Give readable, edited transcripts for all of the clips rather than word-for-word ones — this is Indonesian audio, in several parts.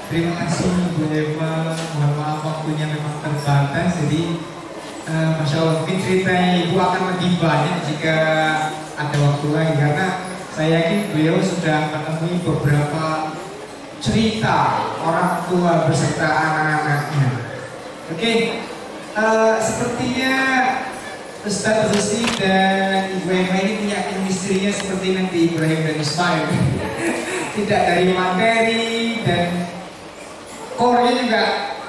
Terima kasih Bu Eva. Mohon maaf waktunya memang terbatas, jadi Masya Allah mungkin ceritanya Ibu akan lebih banyak jika ada waktu lagi, karena saya yakin beliau sudah menemui beberapa cerita orang tua beserta anak-anaknya. Oke, sepertinya Ustadz Rusdi dan Ibu Eva ini punya chemistry-nya seperti nanti Ibrahim dan Ismail. Tidak dari materi dan core-nya juga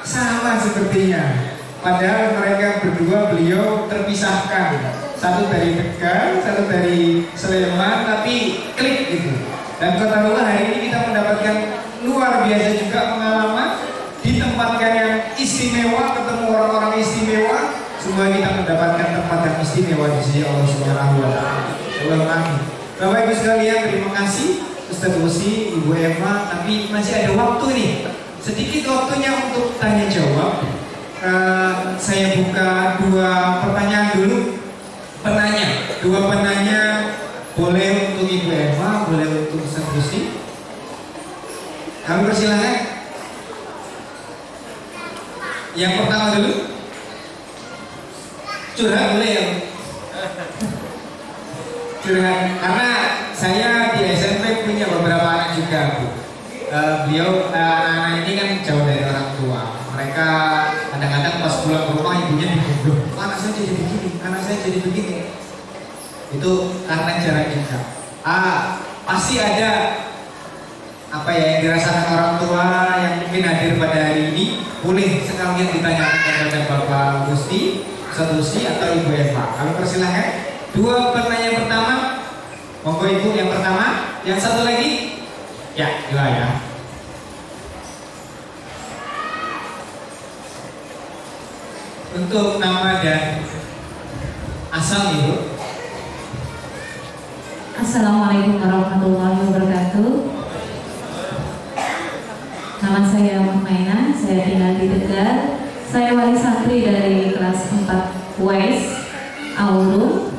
sama sepertinya. Padahal mereka berdua beliau terpisahkan. Satu dari Tegal, satu dari Sleman, tapi klik gitu. Dan Qadarullah hari ini kita mendapatkan luar biasa juga pengalaman, ditempatkan yang istimewa, ketemu orang-orang istimewa. Semua kita mendapatkan tempat yang istimewa di sisi Allah Subhanahu wa Ta'ala. Amin. Bapak Ibu sekalian, terima kasih Ustadz Usi, Ibu Eva, tapi masih ada waktu nih. Sedikit waktunya untuk tanya jawab. Saya buka dua pertanyaan dulu. Dua penanya boleh untuk Ibu Eva, boleh untuk Ustadz Usi. Kami persilahkan. Yang pertama dulu. Curhat boleh ya? Curhat, karena saya di SMP punya beberapa anak juga, Bu. Beliau anak-anak ini kan jauh dari orang tua. Mereka kadang-kadang pas pulang ke rumah ibunya bingung, anak saya jadi begini, anak saya jadi begini. Itu karena jarak juga. Pasti ada apa ya yang dirasakan orang tua yang mungkin hadir pada hari ini. Boleh sekalian ditanyakan kepada Bapak Gusti, Sadusi atau Ibu Eva. Kami persilahkan. Dua pertanyaan pertama, monggo Ibu yang pertama. Yang satu lagi. Ya, dua ya. Untuk nama dan asal Ibu. Assalamualaikum warahmatullahi wabarakatuh. Nama saya Muhaina, saya tinggal di Tegal. Saya wali santri dari kelas 4 UAS Aulu.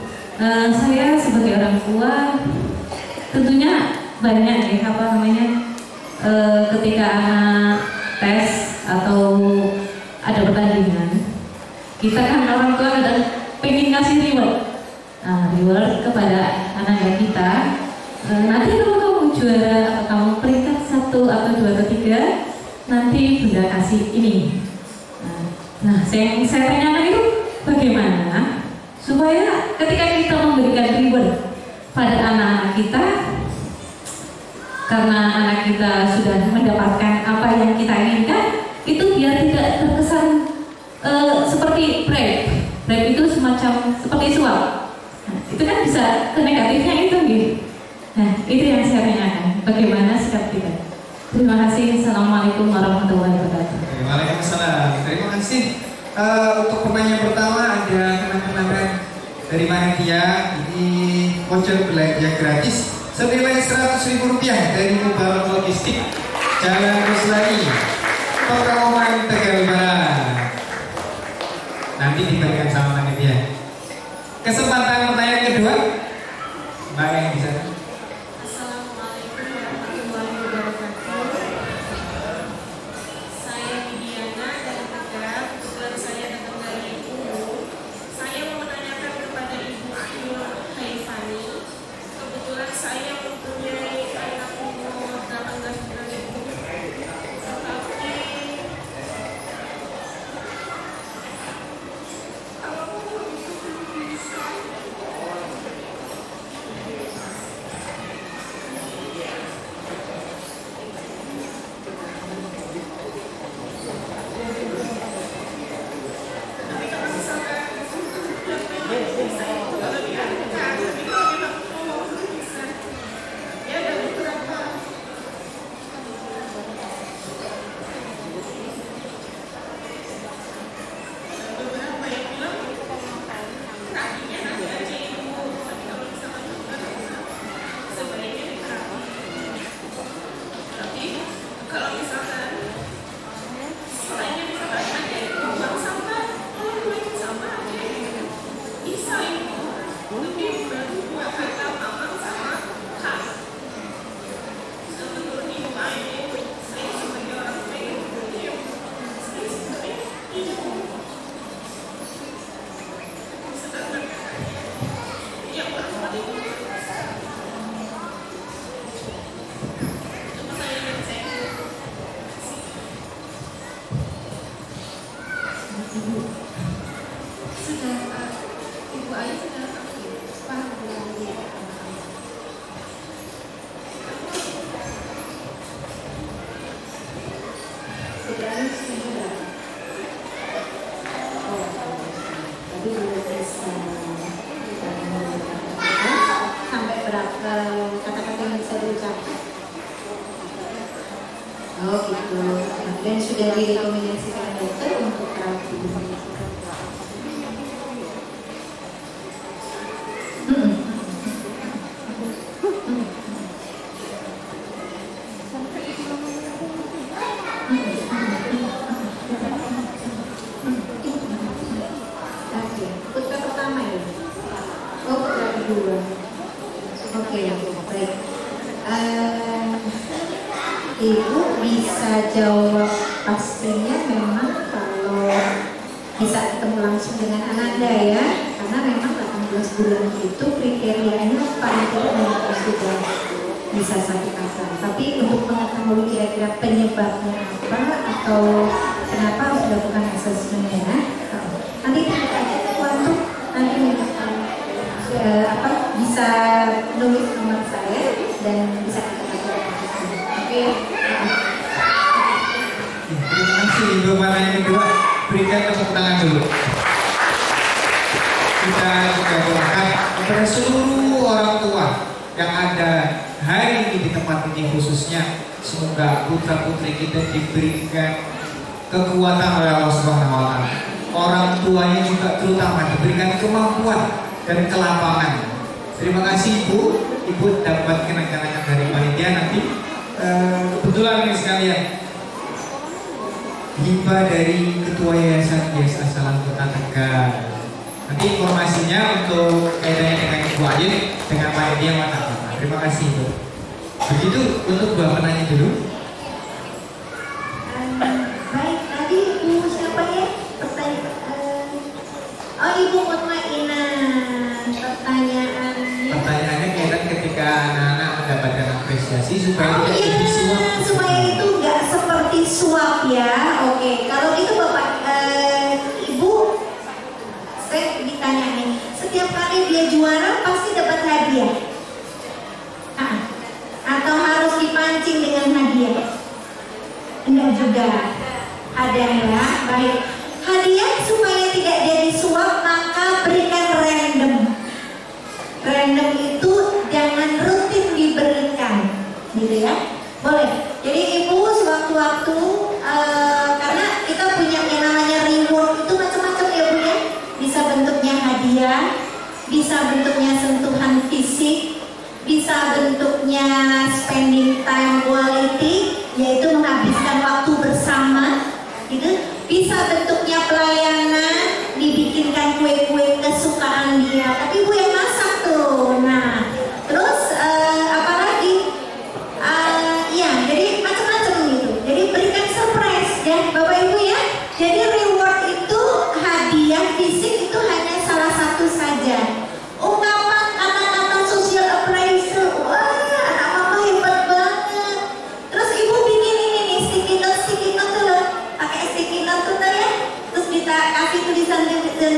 Saya sebagai orang tua tentunya banyak ya ketika anak tes atau ada pertandingan, kita kan orang tua kadang pengen ngasih reward kepada anak kita. Nanti kalau kamu juara atau kamu peringkat 1 atau 2 atau 3, nanti bunda kasih ini. Nah, saya tanyakan itu bagaimana supaya ketika kita memberikan reward pada anak-anak kita, karena anak kita sudah mendapatkan apa yang kita inginkan, itu biar tidak terkesan seperti bribe. Bribe itu semacam seperti suap. Nah, itu kan bisa ke negatifnya itu gitu. Nah, itu yang saya tanyakan. Bagaimana sikap kita? Terima kasih. Assalamualaikum warahmatullahi wabarakatuh. Waalaikumsalam. Terima kasih. Untuk pertanyaan pertama ada kenang-kenangan dari mana dia. Ini voucher belanja gratis senilai Rp100.000 dari Mubarak Logistik Jalan Ruslani, Pekalongan, Tegal Barat. Nanti diberikan sama panitia. Kesempatan pertanyaan kedua, Mbak yang bisa. Assalamualaikum warahmatullahi wabarakatuh. Saya Diana dari Tegal. Kebetulan saya datang dari Ulu. Saya mau menanyakan kepada Ibu Haifani. Kebetulan saya mempunyai anak umur 18 bulan itu, tetapi dan sudah direkomendasikan dokter untuk terapi. Putra pertama ya? Oh, putra kedua. Oke, baik. Ibu bisa jawab pastinya memang kalau bisa ketemu langsung dengan Ananda ya, karena memang 18 bulan itu kriterianya paling tidak memang sudah bisa sakit asam. Tapi untuk mengetahui kira-kira penyebabnya apa atau kenapa harus dilakukan asesmennya, nanti kita aja waktu nanti bisa nulis nomor saya dan bisa kita lakukan. Oke. Terima kasih Ibu. Mana yang kedua, berikan tepuk tangan dulu. Kita juga doakan kepada seluruh orang tua yang ada hari ini di tempat ini khususnya, semoga putra putri kita diberikan kekuatan oleh Allah Subhanahu wa Ta'ala. Orang tuanya juga terutama diberikan kemampuan dan kelapangan. Terima kasih Ibu. Ibu dapat kenang-kenangan dari panitia nanti. Kebetulan ini sekalian, hibah dari Ketua Yayasan Yayasan Salam Kota Tegal. Nanti informasinya untuk kaitannya dengan Ibu Ayu dengan panitia Mata. Terima kasih Ibu. Begitu untuk dua penanya dulu. Baik, tadi Ibu siapa ya? Oh, Ibu Mutmainah. Pertanyaannya kaitan ketika anak-anak mendapatkan apresiasi supaya tidak jadi suap. Supaya itu nggak seperti suap ya. Oke, kalau gitu Bapak, Ibu, saya ditanyain, setiap kali dia juara pasti dapat hadiah? Atau harus dipancing dengan hadiah? Enggak juga. Ada ya, baik. Hadiah supaya tidak jadi suap maka berikan random. Random itu jangan rutin diberikan, gitu ya. Boleh. Jadi Ibu sewaktu-waktu, karena kita punya yang namanya reward itu macam-macam ya Bu ya. Bisa bentuknya hadiah, bisa bentuknya sentuhan fisik, bisa bentuknya spending time quality, yaitu menghabiskan waktu bersama, gitu. Bisa bentuknya pelayanan, dibikinkan kue-kue kesukaan dia, tapi Ibu yang masak tuh. Nah, terus apa lagi? Ya, jadi macam-macam gitu. Jadi berikan surprise ya, Bapak Ibu ya. Jadi reward itu hadiah fisik itu hanya salah satu saja. Ungkapan kata-kata social appraisal, wah anak mama hebat banget. Terus Ibu bikin ini nih sticky note tuh loh, pakai sticky note tuh ya. Terus kita kasih tulisan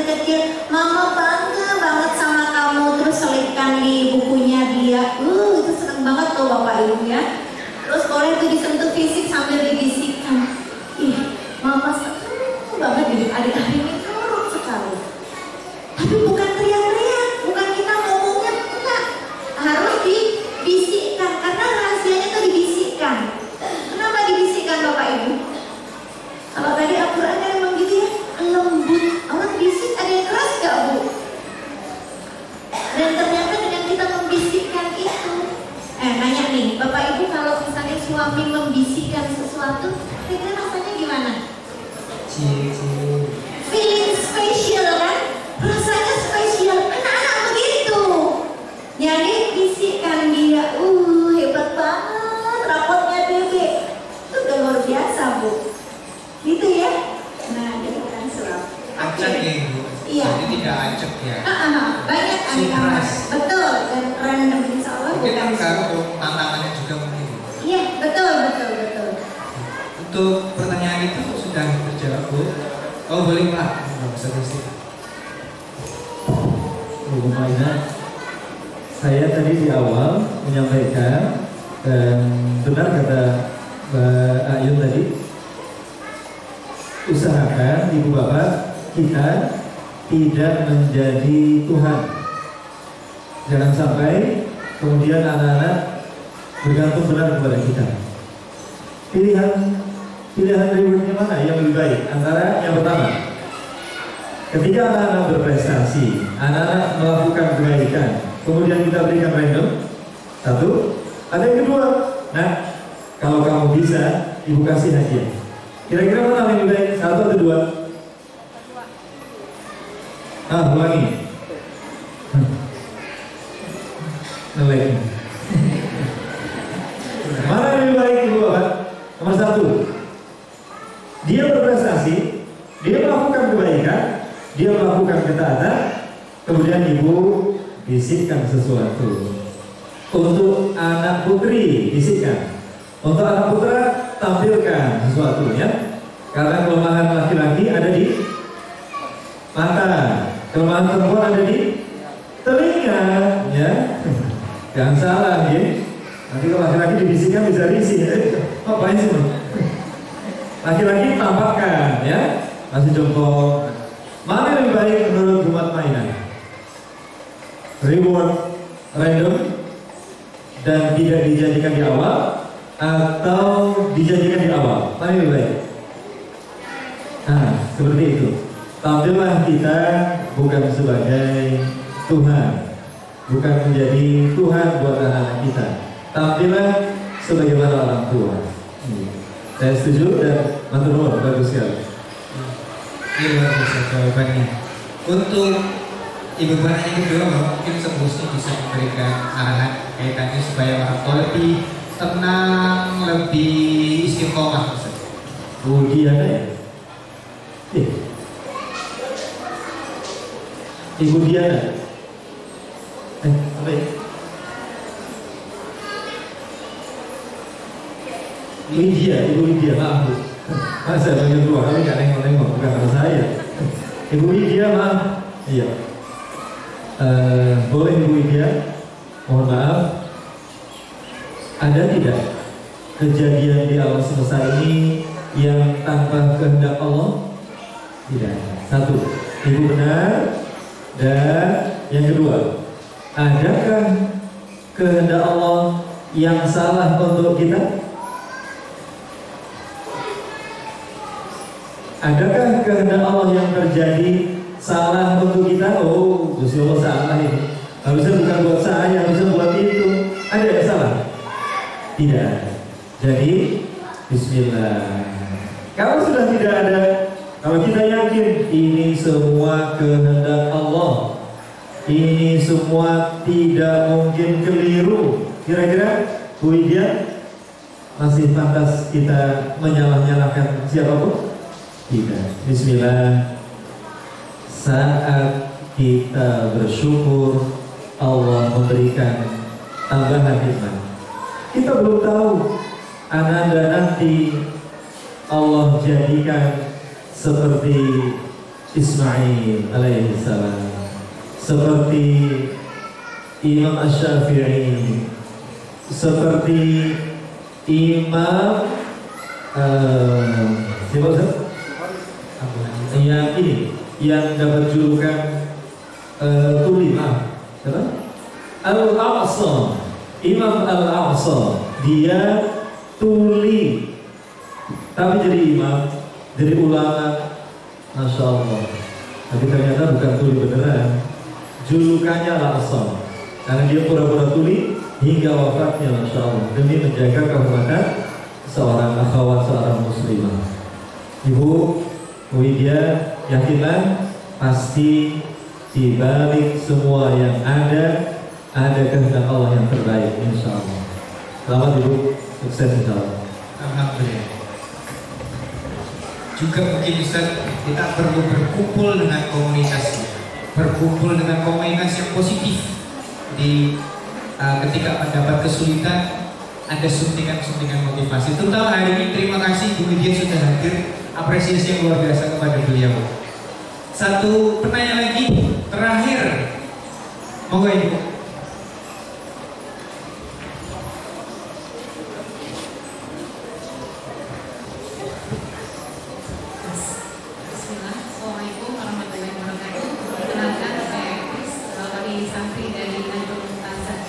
kecil, mama bangga banget sama kamu. Terus selipkan di bukunya dia. Itu seneng banget tuh Bapak Ibu ya. Terus boleh tuh disentuh fisik sambil dibisikkan. Ih, mama seneng banget jadi adik hari ini nurut sekali. Tapi bukan teriak-teriak, bukan kita ngomongnya, enggak. Harus dibisikkan, karena rahasianya tuh dibisikkan. Kenapa dibisikkan Bapak Ibu? Kalau tadi Al-Quran kan emang gitu ya, lembut. Orang bisik ada yang keras gak Bu? Dan ternyata dengan kita membisikkan itu, nanya nih, Bapak Ibu kalau misalnya suami membisikkan sesuatu, kira-kira rasanya gimana? Feeling spesial kan? Rasanya spesial. Anak-anak begitu. Jadi bisikkan dia, hebat banget rapotnya Dede. Itu udah luar biasa Bu. Gitu ya? Nah, jadi kan suap. Acak ya Ibu. Iya. Jadi tidak acak ya. Banyak anak-anak. Betul. Dan random insya Allah. Mungkin kan kalau tantangannya juga mungkin. Iya, betul. Untuk pertanyaan itu sudah terjawab Bu. Oh boleh Pak. Bu Maina, saya tadi di awal menyampaikan dan benar kata Mbak Ayun tadi, usahakan Ibu Bapak kita tidak menjadi Tuhan. Jangan sampai kemudian anak-anak bergantung benar kepada kita. Pilihan pilihan rewardnya mana yang lebih baik? Antara yang pertama, ketika anak-anak berprestasi, anak-anak melakukan kebaikan, kemudian kita berikan random, satu. Ada yang kedua, nah kalau kamu bisa, ibu kasih hadiah. Kira-kira mana yang lebih baik? Satu atau dua? Ulangi. Ngelek. Mana yang lebih baik ibu bapak? Nomor satu, dia berprestasi, dia melakukan kebaikan, dia melakukan ketaatan, kemudian ibu bisikkan sesuatu. Untuk anak putri bisikkan, untuk anak putra tampilkan sesuatu ya. Karena kelemahan laki-laki ada di mata, kelemahan perempuan ada di telinga ya. Jangan salah ya. Nanti kalau laki-laki dibisikkan bisa risih. Apa sih? Laki-laki tampakkan ya, masih jongkok. Mana yang lebih baik menurut Jumat mainan? Reward random dan tidak dijadikan di awal atau dijadikan di awal? Mana yang lebih baik? Nah, seperti itu. Tampillah kita bukan sebagai Tuhan, bukan menjadi Tuhan buat anak-anak kita. Tampillah sebagaimana orang tua. Saya setuju dan matur nuwun, bagus sekali. Ini luar biasa jawabannya. Untuk ibu bapak yang kedua, mungkin seharusnya bisa memberikan arahan kaitannya supaya orang tua lebih tenang, lebih istiqomah. Diana ya? Ibu Diana. Apa ya? Lydia, Ibu Lydia, maaf Bu. Masa banyak dua kali gak nengok-nengok, bukan sama saya. Ibu Lydia, maaf. Iya. Boleh Ibu Lydia, mohon maaf. Ada tidak kejadian di alam semesta ini yang tanpa kehendak Allah? Tidak. Satu, Ibu benar. Dan yang kedua, adakah kehendak Allah yang salah untuk kita? Adakah kehendak Allah yang terjadi salah untuk kita? Oh, Gusti Allah salah ini. Harusnya bukan buat saya, harusnya buat itu. Ada yang salah? Tidak. Jadi, Bismillah. Kalau sudah tidak ada, kalau kita yakin ini semua kehendak Allah, ini semua tidak mungkin keliru. Kira-kira Bu Widya masih pantas kita menyalah-nyalahkan siapapun? Tidak. Bismillah. Saat kita bersyukur, Allah memberikan tambahan nikmat. Kita belum tahu ananda nanti Allah jadikan seperti Ismail alaihi salam, seperti Imam Asy-Syafi'i, seperti Imam siapa yang ini yang dapat julukan Tuli, Al-Aqsa, Imam Al-Aqsa, dia tuli tapi jadi imam, jadi ulama, Masya Allah. Tapi ternyata bukan tuli beneran, julukannya Al-Aqsa karena dia pura-pura tuli hingga wafatnya, Masya Allah, demi menjaga kehormatan seorang akhwat, seorang muslimah. Ibu Widya, yakinlah pasti di balik semua yang ada kehendak Allah yang terbaik, insya Allah. Selamat Ibu, sukses insya Allah. Alhamdulillah. Juga mungkin Ustaz, kita perlu berkumpul dengan komunitas yang positif di ketika mendapat kesulitan, ada suntikan-suntikan motivasi. Terutama hari ini, terima kasih Bu Widya sudah hadir. Apresiasi yang luar biasa kepada beliau. Satu pertanyaan lagi terakhir, monggo Ibu. Assalamualaikum warahmatullahi wabarakatuh. Perkenalkan, saya Kris, dari santri dari Tanjung Mumtazah.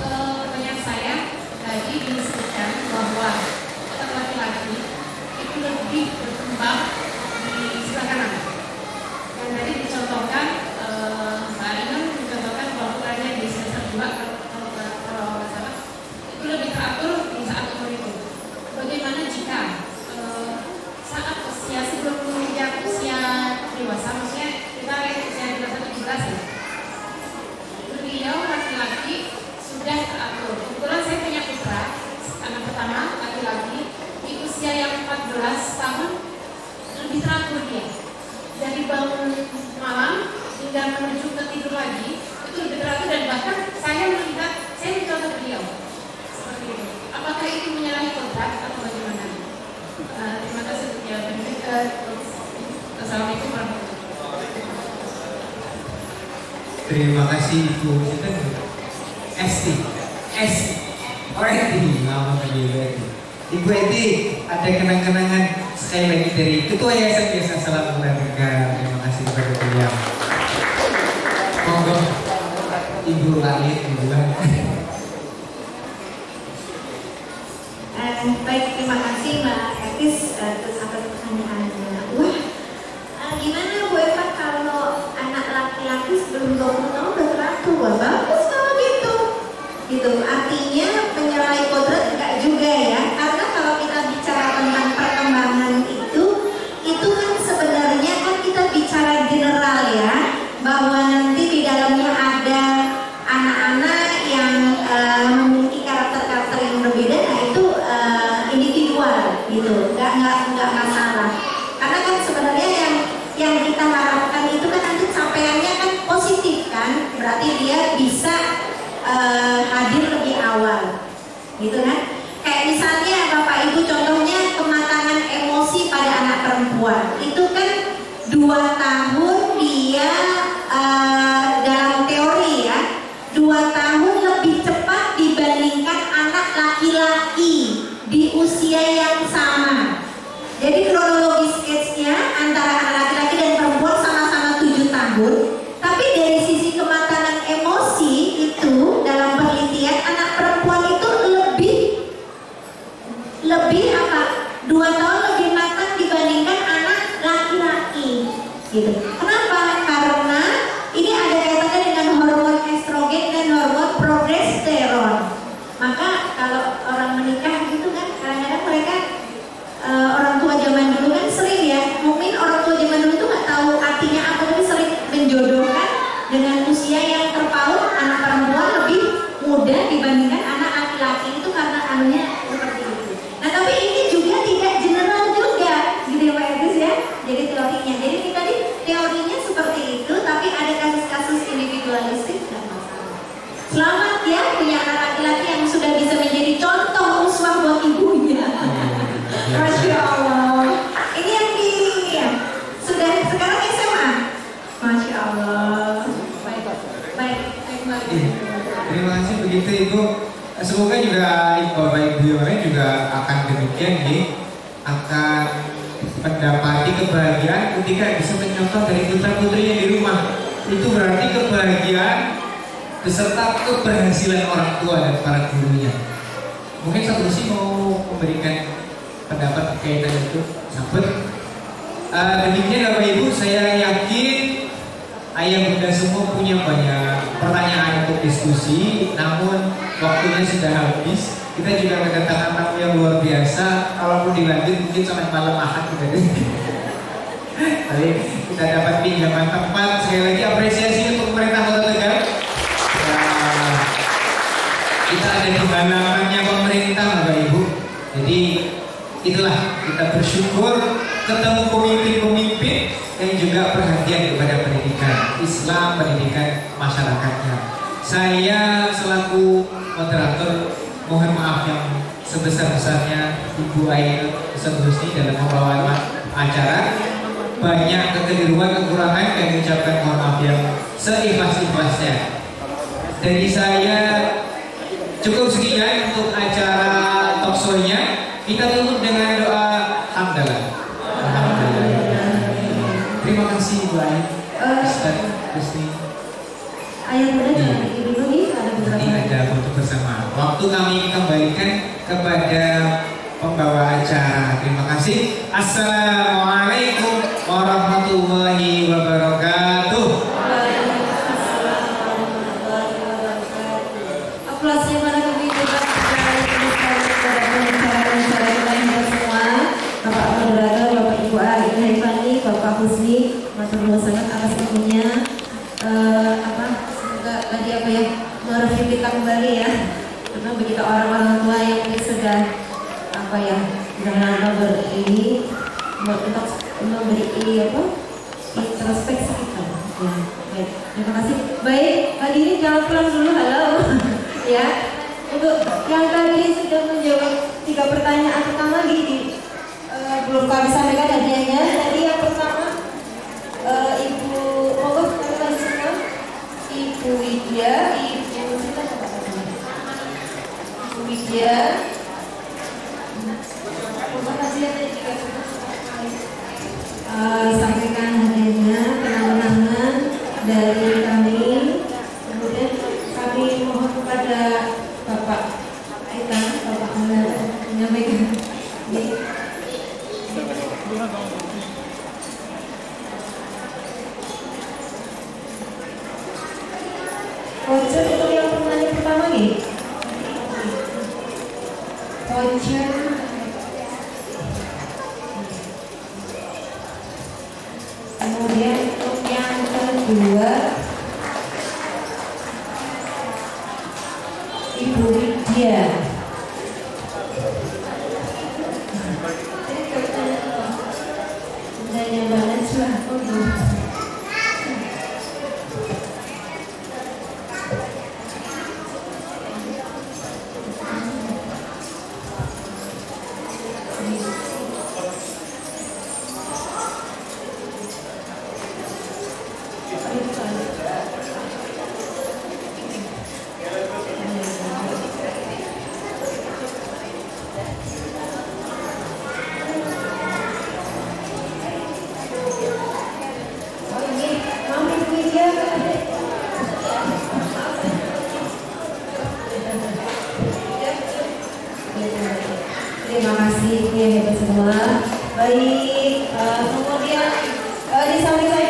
Pertanyaan saya tadi disebutkan bahwa untuk laki-laki 14 tahun lebih teratur dia. Dari bangun malam hingga menuju ke tidur lagi itu lebih teratur, dan bahkan saya melihat, saya mencontoh beliau seperti itu. Apakah itu menyalahi kodrat atau bagaimana? Terima kasih untuk jawabannya. Assalamualaikum warahmatullahi wabarakatuh. Terima kasih Ibu Esti. Nama beliau Ibu Eti, ada kenang-kenangan sekali lagi dari Ketua Yayasan Desa Salam Keluarga. Terima kasih kepada beliau. Monggo Ibu Lalit duluan. Baik, terima kasih Mbak Etis atas pertanyaannya. Wah, gimana Bu Eva kalau anak laki-laki sebelum 20 tahun udah teratur? Wah, bagus kalau gitu. Gitu, artinya menyalahi kodrat enggak juga ya? Karena kalau kita bicara tentang perkembangan itu kan sebenarnya kan kita bicara general ya, bahwa nanti di dalamnya ada anak-anak yang memiliki karakter-karakter yang berbeda. Nah itu individual gitu, nggak masalah. Karena kan sebenarnya yang kita harapkan itu kan nanti capaiannya kan positif kan, berarti dia bisa hadir lebih awal, gitu kan? Kayak misalnya Bapak Ibu contohnya kematangan emosi pada anak perempuan itu kan 2 tahun dia dalam teori ya 2 tahun lebih cepat dibandingkan anak laki-laki di usia yang sama. Jadi kronologis age-nya antara anak laki-laki dan perempuan sama-sama 7 tahun. Tapi dari sisi kematangan emosi itu dalam penelitian anak perempuan itu lebih apa? 2 tahun lebih matang dibandingkan anak laki-laki. Gitu. Kenapa? Karena ini ada kaitannya dengan hormon estrogen dan hormon progesteron. Maka kalau orang menikah gitu kan kadang-kadang mereka orang tua zaman dulu kan sering ya, mungkin orang tua zaman dulu tuh nggak tahu artinya apa, tapi sering menjodohkan dengan usia yang terpaut anak perempuan lebih muda dibandingkan anak laki-laki itu karena anunya seperti itu. Nah tapi ini juga tidak general juga gitu ya Pak Agus ya. Jadi teorinya, jadi ini tadi teorinya seperti itu, tapi ada kasus-kasus individualistik dan masalah. Selamat ya punya anak laki-laki yang sudah bisa menjadi contoh uswah buat ibunya. Masya Allah. Ini yang sudah sekarang SMA. Masya Allah. Baik. Terima kasih begitu Ibu. Semoga juga Bapak Ibu yang lain juga akan demikian nih, akan mendapati kebahagiaan ketika bisa menyontoh dari putra putrinya di rumah. Itu berarti kebahagiaan beserta keberhasilan orang tua dan para gurunya. Mungkin satu sih mau memberikan pendapat berkaitan itu, sahabat. Demikian Bapak Ibu, saya yakin ayah bunda semua punya banyak pertanyaan untuk diskusi, namun waktunya sudah habis. Kita juga kedatangan tamu yang luar biasa. Kalaupun dilanjut mungkin sampai malam Ahad kita tapi kita dapat pinjaman tempat. Sekali lagi apresiasi untuk pemerintah Kota Tegal. Kita ada di halamannya pemerintah Bapak Ibu. Jadi itulah kita bersyukur ketemu pemimpin-pemimpin yang juga perhatian kepada pendidikan Islam, pendidikan masyarakatnya. Saya selaku moderator mohon maaf yang sebesar-besarnya Ibu Ainul Husni dalam membawa acara. Banyak kekeliruan, kekurangan, dan mengucapkan mohon maaf yang seikhlas-ikhlasnya. Dari saya cukup sekian untuk acara talkshow-nya. Kita tutup dengan doa hamdalah. Terima kasih Ibu Ainul. Ustaz Husni. Ayah muda jangan bikin dulu nih, ada beberapa. Ini ada foto bersama. Waktu kami kembalikan kepada pembawa acara. Terima kasih. Assalamualaikum warahmatullahi wabarakatuh. Aplausnya pada pembicara semua, Bapak Moderator, Bapak Ibu Ainul Haifani, Bapak Husni, matur nuwun sangat atas ilmunya. Semoga tadi mereview kita kembali ya, karena begitu orang-orang tua yang sudah jangan untuk memberi introspeksi kita. Ya, baik. Terima kasih. Baik, hadirin jangan pulang dulu. Halo. Ya, untuk yang tadi sudah menjawab 3 pertanyaan pertama belum kami sampaikan hadiahnya. Tadi yang pertama Ibu monggo kami semua. Ibu Widya, Ibu Widya. Terima kasih ya tadi sampaikan hadiahnya, kenang-kenangan dari kami. Kemudian kami mohon kepada Bapak kita, Bapak menyampaikan. Voucher untuk yang pertanyaan pertama nih. Voucher. Kemudian untuk yang kedua Ibu Widya. Tanya banget lah. Terima kasih ya semua. Baik, kemudian di samping saya